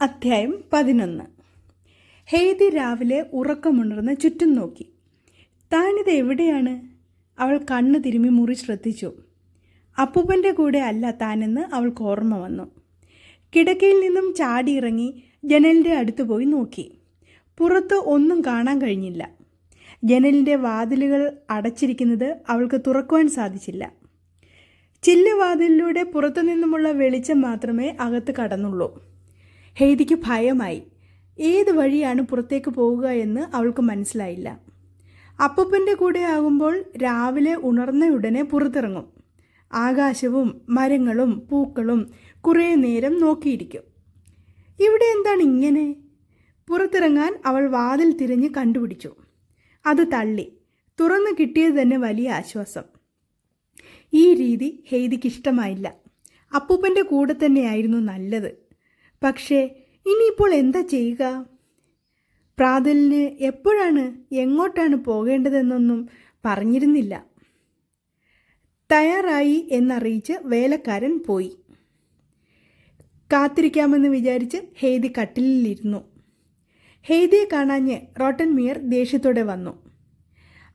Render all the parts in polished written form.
അധ്യായം 11. ഹെയ്തി രാവിലെ ഉറക്കമുണർന്ന് ചുറ്റും നോക്കി. താനിത് എവിടെയാണ്? അവൾ കണ്ണു തിരുമ്മി മുറി ശ്രദ്ധിച്ചു. അപ്പൂപ്പൻ്റെ കൂടെ അല്ല താനെന്ന് അവൾക്ക് ഓർമ്മ വന്നു. കിടക്കയിൽ നിന്നും ചാടിയിറങ്ങി ജനലിൻ്റെ അടുത്ത് പോയി നോക്കി. പുറത്ത് ഒന്നും കാണാൻ കഴിഞ്ഞില്ല. ജനലിൻ്റെ വാതിലുകൾ അടച്ചിരിക്കുന്നത് അവൾക്ക് തുറക്കുവാൻ സാധിച്ചില്ല. ചില്ലുവാതിലിലൂടെ പുറത്തുനിന്നുമുള്ള വെളിച്ചം മാത്രമേ അകത്ത് കടന്നുള്ളൂ. ഹെയ്തിക്ക് ഭയമായി. ഏത് വഴിയാണ് പുറത്തേക്ക് പോവുക എന്ന് അവൾക്ക് മനസ്സിലായില്ല. അപ്പൂപ്പൻ്റെ കൂടെ ആകുമ്പോൾ രാവിലെ ഉണർന്നയുടനെ പുറത്തിറങ്ങും. ആകാശവും മരങ്ങളും പൂക്കളും കുറേ നേരം നോക്കിയിരിക്കും. ഇവിടെ എന്താണ് ഇങ്ങനെ? പുറത്തിറങ്ങാൻ അവൾ വാതിൽ തിരഞ്ഞ് കണ്ടുപിടിച്ചു. അത് തള്ളി. തുറന്നു കിട്ടിയത് തന്നെ വലിയ ആശ്വാസം. ഈ രീതി ഹെയ്തിക്ക് ഇഷ്ടമായില്ല. അപ്പൂപ്പൻ്റെ കൂടെ തന്നെയായിരുന്നു നല്ലത്. പക്ഷേ ഇനിയിപ്പോൾ എന്താ ചെയ്യുക? പ്രാതലിന് എപ്പോഴാണ് എങ്ങോട്ടാണ് പോകേണ്ടതെന്നൊന്നും പറഞ്ഞിരുന്നില്ല. തയ്യാറായി എന്നറിയിച്ച് വേലക്കാരൻ പോയി. കാത്തിരിക്കാമെന്ന് വിചാരിച്ച് ഹെയ്തി കട്ടിലിരുന്നു. ഹെയ്തിയെ കാണാഞ്ഞ് റോട്ടൻമിയർ ദേഷ്യത്തോടെ വന്നു.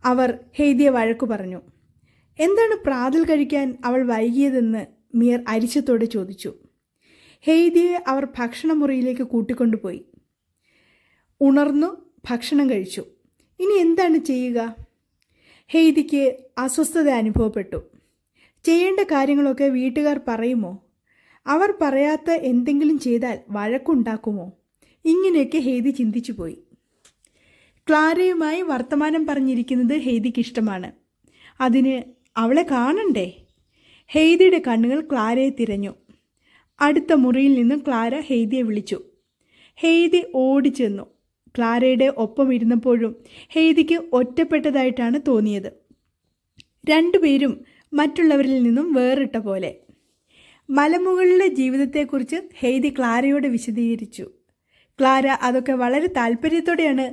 അവർ ഹെയ്തിയെ വഴക്കു പറഞ്ഞു. എന്താണ് പ്രാതൽ കഴിക്കാൻ അവൾ വൈകിയതെന്ന് മിയർ അരിശത്തോടെ ചോദിച്ചു. ഹെയ്തിയെ അവർ ഭക്ഷണമുറിയിലേക്ക് കൂട്ടിക്കൊണ്ടുപോയി. ഉണർന്നു ഭക്ഷണം കഴിച്ചു. ഇനി എന്താണ് ചെയ്യുക? ഹെയ്തിക്ക് അസ്വസ്ഥത അനുഭവപ്പെട്ടു. ചെയ്യേണ്ട കാര്യങ്ങളൊക്കെ വീട്ടുകാർ പറയുമോ? അവർ പറയാത്ത എന്തെങ്കിലും ചെയ്താൽ വഴക്കുണ്ടാക്കുമോ? ഇങ്ങനെയൊക്കെ ഹെയ്തി ചിന്തിച്ചു പോയി. ക്ലാരയുമായി വർത്തമാനം പറഞ്ഞിരിക്കുന്നത് ഹെയ്തിക്ക് ഇഷ്ടമാണ്. അതിന് അവളെ കാണണ്ടേ? ഹെയ്തിയുടെ കണ്ണുകൾ ക്ലാരയെ തിരഞ്ഞു. അടുത്ത മുറിയിൽ നിന്നും ക്ലാര ഹെയ്തിയെ വിളിച്ചു. ഹെയ്തി ഓടിച്ചെന്നു. ക്ലാരയുടെ ഒപ്പം ഇരുന്നപ്പോഴും ഹെയ്തിക്ക് ഒറ്റപ്പെട്ടതായിട്ടാണ് തോന്നിയത്. രണ്ടുപേരും മറ്റുള്ളവരിൽ നിന്നും വേറിട്ട പോലെ. മലമുകളിലെ ജീവിതത്തെക്കുറിച്ച് ഹെയ്തി ക്ലാരയോട് വിശദീകരിച്ചു. ക്ലാര അതൊക്കെ വളരെ താല്പര്യത്തോടെയാണ്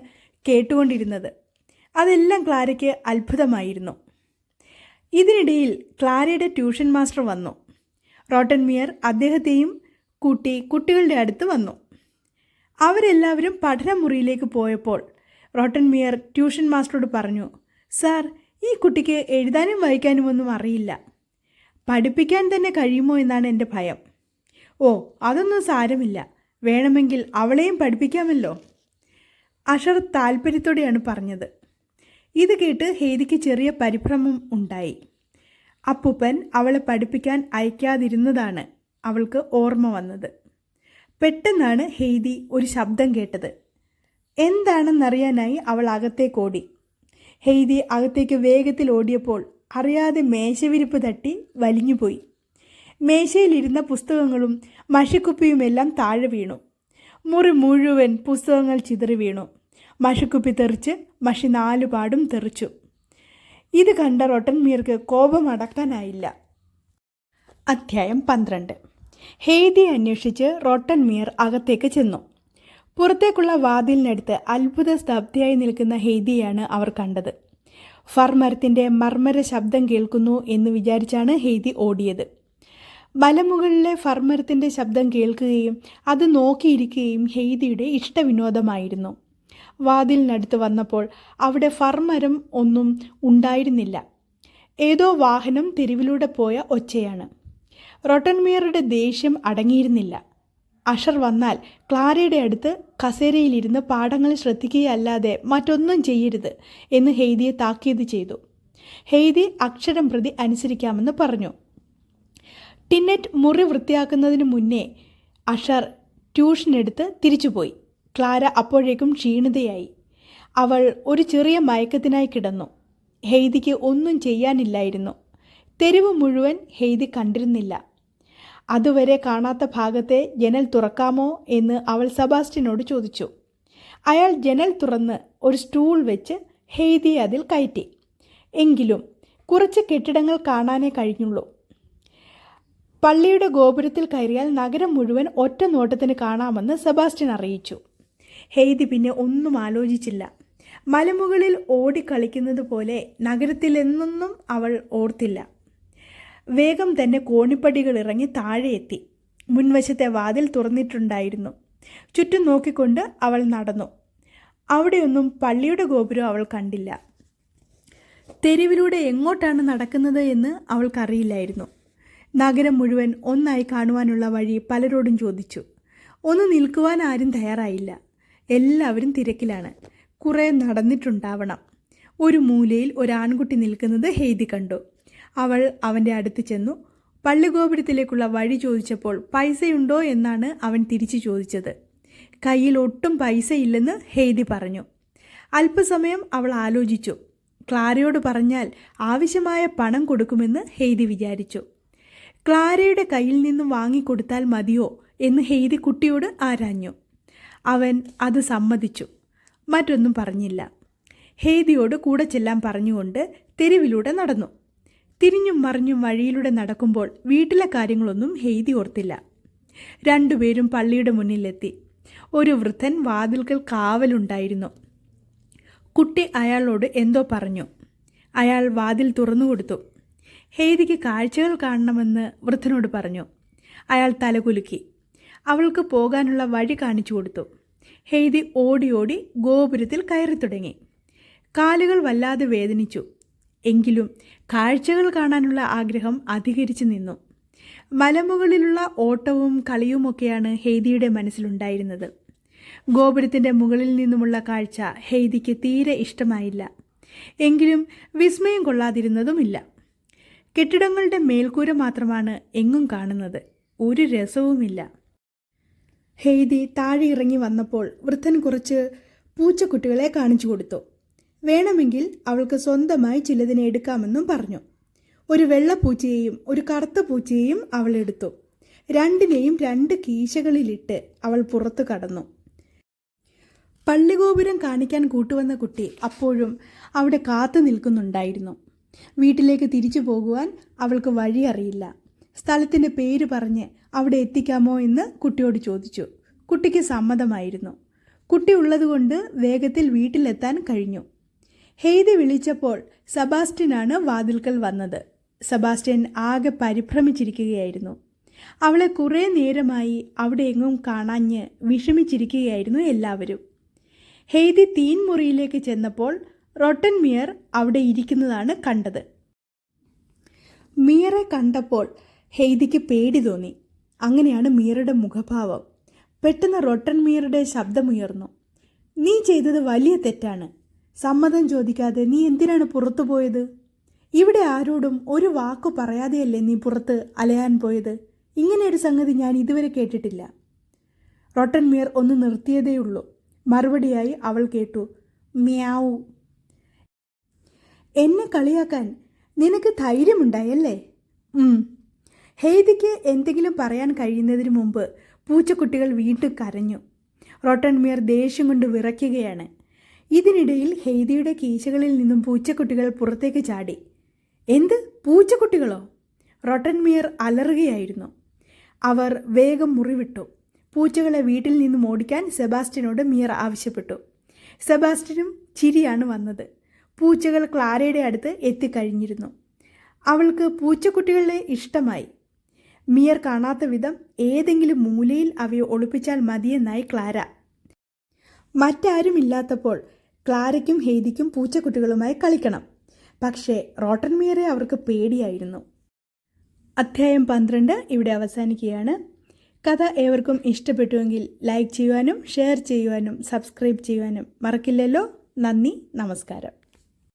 കേട്ടുകൊണ്ടിരുന്നത്. അതെല്ലാം ക്ലാരയ്ക്ക് അത്ഭുതമായിരുന്നു. ഇതിനിടയിൽ ക്ലാരയുടെ ട്യൂഷൻ മാസ്റ്റർ വന്നു. റോട്ടൻമിയർ അദ്ദേഹത്തെയും കൂട്ടി കുട്ടികളുടെ അടുത്ത് വന്നു. അവരെല്ലാവരും പഠനമുറിയിലേക്ക് പോയപ്പോൾ റോട്ടൻമിയർ ട്യൂഷൻ മാസ്റ്ററോട് പറഞ്ഞു, സാർ, ഈ കുട്ടിക്ക് എഴുതാനും വായിക്കാനും ഒന്നും അറിയില്ല. പഠിപ്പിക്കാൻ തന്നെ കഴിയുമോ എന്നാണ് എൻ്റെ ഭയം. ഓ, അതൊന്നും സാരമില്ല. വേണമെങ്കിൽ അവളെയും പഠിപ്പിക്കാമല്ലോ. അഷർ താല്പര്യത്തോടെയാണ് പറഞ്ഞത്. ഇത് കേട്ട് ഹെയ്തിക്ക് ചെറിയ പരിഭ്രമം ഉണ്ടായി. അപ്പൂപ്പൻ അവളെ പഠിപ്പിക്കാൻ അയക്കാതിരുന്നതാണ് അവൾക്ക് ഓർമ്മ വന്നത്. പെട്ടെന്നാണ് ഹെയ്തി ഒരു ശബ്ദം കേട്ടത്. എന്താണെന്നറിയാനായി അവൾ അകത്തേക്ക് ഓടി. ഹെയ്തി അകത്തേക്ക് വേഗത്തിൽ ഓടിയപ്പോൾ അറിയാതെ മേശവിരിപ്പ് തട്ടി വലിഞ്ഞുപോയി. മേശയിലിരുന്ന പുസ്തകങ്ങളും മഷിക്കുപ്പിയുമെല്ലാം താഴെ വീണു. മുറി മുഴുവൻ പുസ്തകങ്ങൾ ചിതറി വീണു. മഷിക്കുപ്പി തെറിച്ച് മഷി നാലുപാടും തെറിച്ചു. ഇത് കണ്ട റോട്ടൻമിയർക്ക് കോപം അടക്കാനായില്ല. അധ്യായം 12. ഹെയ്തിയെ അന്വേഷിച്ച് റോട്ടൻമിയർ അകത്തേക്ക് ചെന്നു. പുറത്തേക്കുള്ള വാതിലിനടുത്ത് അത്ഭുത സ്തബ്ധയായി നിൽക്കുന്ന ഹെയ്തിയാണ് അവർ കണ്ടത്. ഫർമരത്തിൻ്റെ മർമ്മര ശബ്ദം കേൾക്കുന്നു എന്ന് വിചാരിച്ചാണ് ഹെയ്തി ഓടിയത്. മലമുകളിലെ ഫർമരത്തിൻ്റെ ശബ്ദം കേൾക്കുകയും അത് നോക്കിയിരിക്കുകയും ഹെയ്തിയുടെ ഇഷ്ടവിനോദമായിരുന്നു. വാതിലിനടുത്ത് വന്നപ്പോൾ അവിടെ ഫർമരം ഒന്നും ഉണ്ടായിരുന്നില്ല. ഏതോ വാഹനം തെരുവിലൂടെ പോയ ഒച്ചയാണ്. റോട്ടൻമിയറുടെ ദേഷ്യം അടങ്ങിയിരുന്നില്ല. അഷർ വന്നാൽ ക്ലാരയുടെ അടുത്ത് കസേരയിലിരുന്ന് പാഠങ്ങൾ ശ്രദ്ധിക്കുകയല്ലാതെ മറ്റൊന്നും ചെയ്യരുത് എന്ന് ഹെയ്തിയെ താക്കീത് ചെയ്തു. ഹെയ്തി അക്ഷരം പ്രതി അനുസരിക്കാമെന്ന് പറഞ്ഞു. ടിന്നെറ്റ് മുറി വൃത്തിയാക്കുന്നതിന് മുന്നേ അഷർ ട്യൂഷനെടുത്ത് തിരിച്ചുപോയി. ക്ലാര അപ്പോഴേക്കും ക്ഷീണിതയായി. അവൾ ഒരു ചെറിയ മയക്കത്തിനായി കിടന്നു. ഹെയ്തിക്ക് ഒന്നും ചെയ്യാനില്ലായിരുന്നു. തെരുവ് മുഴുവൻ ഹെയ്തി കണ്ടിരുന്നില്ല. അതുവരെ കാണാത്ത ഭാഗത്തെ ജനൽ തുറക്കാമോ എന്ന് അവൾ സെബാസ്റ്റ്യനോട് ചോദിച്ചു. അയാൾ ജനൽ തുറന്ന് ഒരു സ്റ്റൂൾ വെച്ച് ഹെയ്തിയെ അതിൽ കയറ്റി. എങ്കിലും കുറച്ച് കെട്ടിടങ്ങൾ കാണാനേ കഴിഞ്ഞുള്ളൂ. പള്ളിയുടെ ഗോപുരത്തിൽ കയറിയാൽ നഗരം മുഴുവൻ ഒറ്റ നോട്ടത്തിന് കാണാമെന്ന് സെബാസ്റ്റ്യൻ അറിയിച്ചു. ഹെയ്തി പിന്നെ ഒന്നും ആലോചിച്ചില്ല. മലമുകളിൽ ഓടിക്കളിക്കുന്നത് പോലെ നഗരത്തിലെന്നൊന്നും അവൾ ഓർത്തില്ല. വേഗം തന്നെ കോണിപ്പടികൾ ഇറങ്ങി താഴെ എത്തി. മുൻവശത്തെ വാതിൽ തുറന്നിട്ടുണ്ടായിരുന്നു. ചുറ്റും നോക്കിക്കൊണ്ട് അവൾ നടന്നു. അവിടെയൊന്നും പള്ളിയുടെ ഗോപുരം അവൾ കണ്ടില്ല. തെരുവിലൂടെ എങ്ങോട്ടാണ് നടക്കുന്നത് എന്ന് അവൾക്കറിയില്ലായിരുന്നു. നഗരം മുഴുവൻ ഒന്നായി കാണുവാനുള്ള വഴി പലരോടും ചോദിച്ചു. ഒന്ന് നിൽക്കുവാൻ ആരും തയ്യാറായില്ല. എല്ലാവരും തിരക്കിലാണ്. കുറേ നടന്നിട്ടുണ്ടാവണം. ഒരു മൂലയിൽ ഒരാൺകുട്ടി നിൽക്കുന്നത് ഹെയ്തി കണ്ടു. അവൾ അവൻ്റെ അടുത്ത് ചെന്നു. പള്ളിഗോപുരത്തിലേക്കുള്ള വഴി ചോദിച്ചപ്പോൾ പൈസയുണ്ടോ എന്നാണ് അവൻ തിരിച്ചു ചോദിച്ചത്. കയ്യിൽ ഒട്ടും പൈസയില്ലെന്ന് ഹെയ്തി പറഞ്ഞു. അല്പസമയം അവൾ ആലോചിച്ചു. ക്ലാരയോട് പറഞ്ഞാൽ ആവശ്യമായ പണം കൊടുക്കുമെന്ന് ഹെയ്തി വിചാരിച്ചു. ക്ലാരയുടെ കയ്യിൽ നിന്നും വാങ്ങിക്കൊടുത്താൽ മതിയോ എന്ന് ഹെയ്തി കുട്ടിയോട് ആരാഞ്ഞു. അവൻ അത് സമ്മതിച്ചു. മറ്റൊന്നും പറഞ്ഞില്ല. ഹെയ്തിയോട് കൂടെ ചെല്ലാൻ പറഞ്ഞുകൊണ്ട് തെരുവിലൂടെ നടന്നു. തിരിഞ്ഞും മറിഞ്ഞും വഴിയിലൂടെ നടക്കുമ്പോൾ വീട്ടിലെ കാര്യങ്ങളൊന്നും ഹെയ്തി ഓർത്തില്ല. രണ്ടുപേരും പള്ളിയുടെ മുന്നിലെത്തി. ഒരു വൃദ്ധൻ വാതിൽക്കൽ കാവലുണ്ടായിരുന്നു. കുട്ടി അയാളോട് എന്തോ പറഞ്ഞു. അയാൾ വാതിൽ തുറന്നുകൊടുത്തു. ഹെയ്തിക്ക് കാഴ്ചകൾ കാണണമെന്ന് വൃദ്ധനോട് പറഞ്ഞു. അയാൾ തലകുലുക്കി. അവൾക്ക് പോകാനുള്ള വഴി കാണിച്ചു കൊടുത്തു. ഹെയ്തി ഓടി ഓടി ഗോപുരത്തിൽ കയറി തുടങ്ങി. കാലുകൾ വല്ലാതെ വേദനിച്ചു. എങ്കിലും കാഴ്ചകൾ കാണാനുള്ള ആഗ്രഹം അധികരിച്ചു നിന്നു. മലമുകളിലുള്ള ഓട്ടവും കളിയുമൊക്കെയാണ് ഹെയ്തിയുടെ മനസ്സിലുണ്ടായിരുന്നത്. ഗോപുരത്തിൻ്റെ മുകളിൽ നിന്നുമുള്ള കാഴ്ച ഹെയ്തിക്ക് തീരെ ഇഷ്ടമായില്ല. എങ്കിലും വിസ്മയം കൊള്ളാതിരുന്നതുമില്ല. കെട്ടിടങ്ങളുടെ മേൽക്കൂര മാത്രമാണ് എങ്ങും കാണുന്നത്. ഒരു രസവുമില്ല. ഹെയ്തി താഴെ ഇറങ്ങി വന്നപ്പോൾ വൃദ്ധൻ കുറച്ച് പൂച്ചക്കുട്ടികളെ കാണിച്ചു കൊടുത്തു. വേണമെങ്കിൽ അവൾക്ക് സ്വന്തമായി ചിലതിനെ എടുക്കാമെന്നും പറഞ്ഞു. ഒരു വെള്ളപ്പൂച്ചയെയും ഒരു കറുത്ത പൂച്ചയെയും അവൾ എടുത്തു. രണ്ടിനെയും 2 കീശകളിലിട്ട് അവൾ പുറത്തു കടന്നു. പള്ളിഗോപുരം കാണിക്കാൻ കൂട്ടുവന്ന കുട്ടി അപ്പോഴും അവിടെ കാത്തു നിൽക്കുന്നുണ്ടായിരുന്നു. വീട്ടിലേക്ക് തിരിച്ചു പോകുവാൻ അവൾക്ക് വഴി അറിയില്ല. സ്ഥലത്തിൻ്റെ പേര് പറഞ്ഞ് അവിടെ എത്തിക്കാമോ എന്ന് കുട്ടിയോട് ചോദിച്ചു. കുട്ടിക്ക് സമ്മതമായിരുന്നു. കുട്ടി ഉള്ളതുകൊണ്ട് വേഗത്തിൽ വീട്ടിലെത്താൻ കഴിഞ്ഞു. ഹെയ്തി വിളിച്ചപ്പോൾ സെബാസ്റ്റ്യനാണ് വാതിൽക്കൽ വന്നത്. സെബാസ്റ്റ്യൻ ആകെ പരിഭ്രമിച്ചിരിക്കുകയായിരുന്നു. അവളെ കുറേ നേരമായി അവിടെ എങ്ങും കാണാഞ്ഞ് വിഷമിച്ചിരിക്കുകയായിരുന്നു എല്ലാവരും. ഹെയ്തി തീൻമുറിയിലേക്ക് ചെന്നപ്പോൾ റോട്ടൻ മിയർ അവിടെ ഇരിക്കുന്നതാണ് കണ്ടത്. മിയറെ കണ്ടപ്പോൾ ഹെയ്തിക്ക് പേടി തോന്നി. അങ്ങനെയാണ് മിയറുടെ മുഖഭാവം. പെട്ടെന്ന് റോട്ടൻ മിയറുടെ ശബ്ദമുയർന്നു. നീ ചെയ്തത് വലിയ തെറ്റാണ്. സമ്മതം ചോദിക്കാതെ നീ എന്തിനാണ് പുറത്തു പോയത്? ഇവിടെ ആരോടും ഒരു വാക്കു പറയാതെയല്ലേ നീ പുറത്ത് അലയാൻ പോയത്? ഇങ്ങനെയൊരു സംഗതി ഞാൻ ഇതുവരെ കേട്ടിട്ടില്ല. റോട്ടൻ മിയർ ഒന്ന് നിർത്തിയതേയുള്ളൂ. മറുപടിയായി അവൾ കേട്ടു, മ്യാവൂ. എന്നെ കളിയാക്കാൻ നിനക്ക് ധൈര്യമുണ്ടായല്ലേ? ഹെയ്തിക്ക് എന്തെങ്കിലും പറയാൻ കഴിയുന്നതിന് മുമ്പ് പൂച്ചക്കുട്ടികൾ വീണ്ടും കരഞ്ഞു. റോട്ടൻ മിയർ ദേഷ്യം കൊണ്ട് വിറയ്ക്കുകയാണ്. ഇതിനിടയിൽ ഹെയ്തിയുടെ കീശകളിൽ നിന്നും പൂച്ചക്കുട്ടികൾ പുറത്തേക്ക് ചാടി. എന്ത്, പൂച്ചക്കുട്ടികളോ? Rotten mere അലറുകയായിരുന്നു. അവർ വേഗം മുറിവിട്ടു. പൂച്ചകളെ വീട്ടിൽ നിന്നും ഓടിക്കാൻ സെബാസ്റ്റ്യനോട് മിയർ ആവശ്യപ്പെട്ടു. സെബാസ്റ്റ്യനും ചിരിയാണ് വന്നത്. പൂച്ചകൾ ക്ലാരയുടെ അടുത്ത് എത്തിക്കഴിഞ്ഞിരുന്നു. അവൾക്ക് പൂച്ചക്കുട്ടികളെ ഇഷ്ടമായി. മിയർ കാണാത്ത വിധം ഏതെങ്കിലും മൂലയിൽ അവയെ ഒളിപ്പിച്ചാൽ മതിയെന്നായി ക്ലാര. മറ്റാരുമില്ലാത്തപ്പോൾ ക്ലാരയ്ക്കും ഹെയ്തിക്കും പൂച്ചക്കുട്ടികളുമായി കളിക്കണം. പക്ഷേ റോട്ടൻ മിയറെ അവർക്ക് പേടിയായിരുന്നു. അധ്യായം 12 ഇവിടെ അവസാനിക്കുകയാണ്. കഥ ഏവർക്കും ഇഷ്ടപ്പെട്ടുവെങ്കിൽ ലൈക്ക് ചെയ്യുവാനും ഷെയർ ചെയ്യുവാനും സബ്സ്ക്രൈബ് ചെയ്യുവാനും മറക്കില്ലല്ലോ. നന്ദി, നമസ്കാരം.